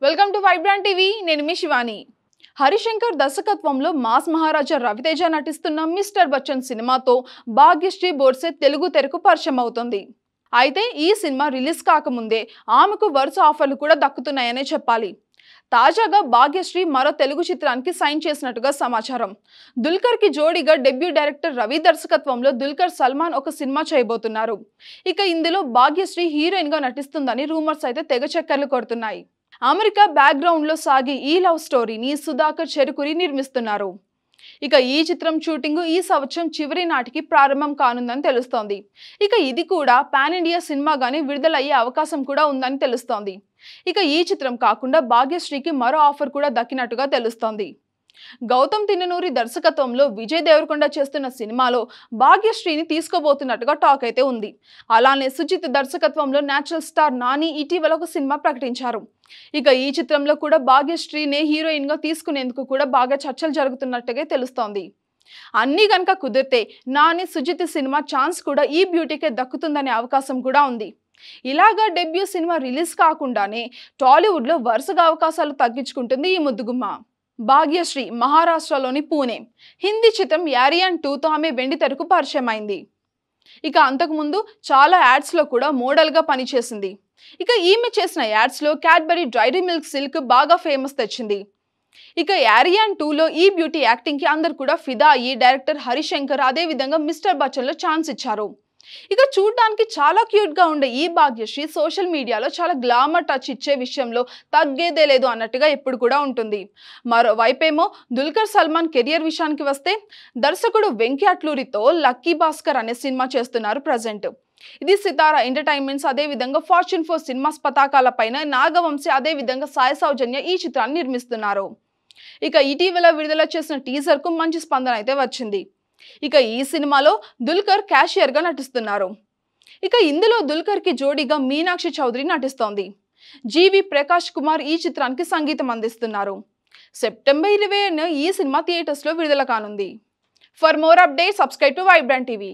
Welcome to Vibrant TV. నేను మీ శివాని. హరిశంకర్ దర్శకత్వంలో mass మహారాజా రవితేజ నటిస్తున్న మిస్టర్ బచ్చన్ సినిమాతో భాగ్యశ్రీ బోర్సే తెలుగు తెరకు పరిచయం అవుతుంది. అయితే ఈ సినిమా రిలీజ్ కాకముందే ఆమెకు వరుస ఆఫర్లు కూడా దక్కుతున్నాయనే చెప్పాలి. తాజాగా భాగ్యశ్రీ మరో తెలుగు చిత్రానికి సైన్ చేసినట్టుగా సమాచారం. దుల్కర్ కి జోడీగా డెబ్యూ డైరెక్టర్ రవి దర్శకత్వంలో దుల్కర్ సల్మాన్ ఒక సినిమా చేయబోతున్నారు. ఇక ఇందులో భాగ్యశ్రీ హీరోయిన్ గా నటిస్తుందని రూమర్స్ అయితే తెగ చక్కర్లు కొడుతున్నాయి. అమెరికా బ్యాక్గ్రౌండ్ లో సాగి ఈ లవ్ స్టోరీని సుధాకర్ చెరుకురి నిర్మిస్తున్నారు. ఇక ఈ చిత్రం షూటింగ్ ఈ సంవత్సరం చివరి నాటికి ప్రారంభం కానుందని తెలుస్తోంది. ఇక ఇది కూడా పాన్ ఇండియా సినిమాగానే విడుదలయ్యే అవకాశం కూడా ఉందని తెలుస్తోంది. ఇక ఈ చిత్రం కాకుండా భాగ్యశ్రీకి మరో ఆఫర్ కూడా దక్కినట్టుగా తెలుస్తోంది. గౌతమ్ తిన్ననూరి దర్శకత్వంలో విజయ్ దేవరకొండ చేస్తున్న సినిమాలో భాగ్యశ్రీని తీసుకోబోతున్నట్టుగా టాక్ అయితే ఉంది. అలానే సుజిత్ దర్శకత్వంలో నేచురల్ స్టార్ నాని ఇటీవల ఒక సినిమా ప్రకటించారు. ఇక ఈ చిత్రంలో కూడా భాగ్యశ్రీనే హీరోయిన్ గా తీసుకునేందుకు కూడా బాగా చర్చలు జరుగుతున్నట్టుగా తెలుస్తోంది. అన్నీ గనక కుదిరితే నాని సుజిత్ సినిమా ఛాన్స్ కూడా ఈ బ్యూటీకే దక్కుతుందనే అవకాశం కూడా ఉంది. ఇలాగా డెబ్యూ సినిమా రిలీజ్ కాకుండానే టాలీవుడ్ లో వరుసగా అవకాశాలు తగ్గించుకుంటుంది ఈ ముద్దుగుమ్మ. భాగ్యశ్రీ మహారాష్ట్రలోని పూణే హిందీ చిత్రం యారియన్ 2తో ఆమె వెండి తెరకు పరిచయం అయింది. ఇక అంతకుముందు చాలా యాడ్స్ లో కూడా మోడల్ గా పనిచేసింది. ఇక ఈమె చేసిన యాడ్స్ లో క్యాడ్బరీ డైరీ మిల్క్ సిల్క్ బాగా ఫేమస్ తెచ్చింది. ఇక యారియన్ 2లో ఈ బ్యూటీ యాక్టింగ్ కి అందరు కూడా ఫిదా అయ్యి డైరెక్టర్ హరిశంకర్ అదే విధంగా మిస్టర్ బచ్చన్ లో ఛాన్స్ ఇచ్చారు. ఇక చూడడానికి చాలా క్యూట్ గా ఉండే ఈ భాగ్యశ్రీ సోషల్ మీడియాలో చాలా గ్లామర్ టచ్ ఇచ్చే విషయంలో తగ్గేదే లేదు అన్నట్టుగా ఎప్పుడు కూడా ఉంటుంది. మరోవైపేమో దుల్కర్ సల్మాన్ కెరియర్ విషయానికి వస్తే దర్శకుడు వెంకీ అట్లూరితో లక్కీ భాస్కర్ అనే సినిమా చేస్తున్నారు ప్రజెంట్. ఇది సితారా ఎంటర్టైన్మెంట్స్ అదే విధంగా ఫార్చ్యూన్ 4 సినిమాస్ పతాకాలపైన నాగవంశీ అదే విధంగా సాయి సౌజన్య ఈ చిత్రాన్ని నిర్మిస్తున్నారు. ఇక ఇటీవల విడుదల చేసిన టీజర్ కు మంచి స్పందన అయితే వచ్చింది. ఇక ఈ సినిమాలో దుల్కర్ క్యాషియర్ గా నటిస్తున్నారు. ఇక ఇందులో దుల్కర్ కి జోడీగా మీనాక్షి చౌదరి నటిస్తోంది. జీవి ప్రకాష్ కుమార్ ఈ చిత్రానికి సంగీతం అందిస్తున్నారు. సెప్టెంబర్ 20న ఈ సినిమా థియేటర్స్ లో విడుదల కానుంది. For more updates subscribe to Vibrant TV.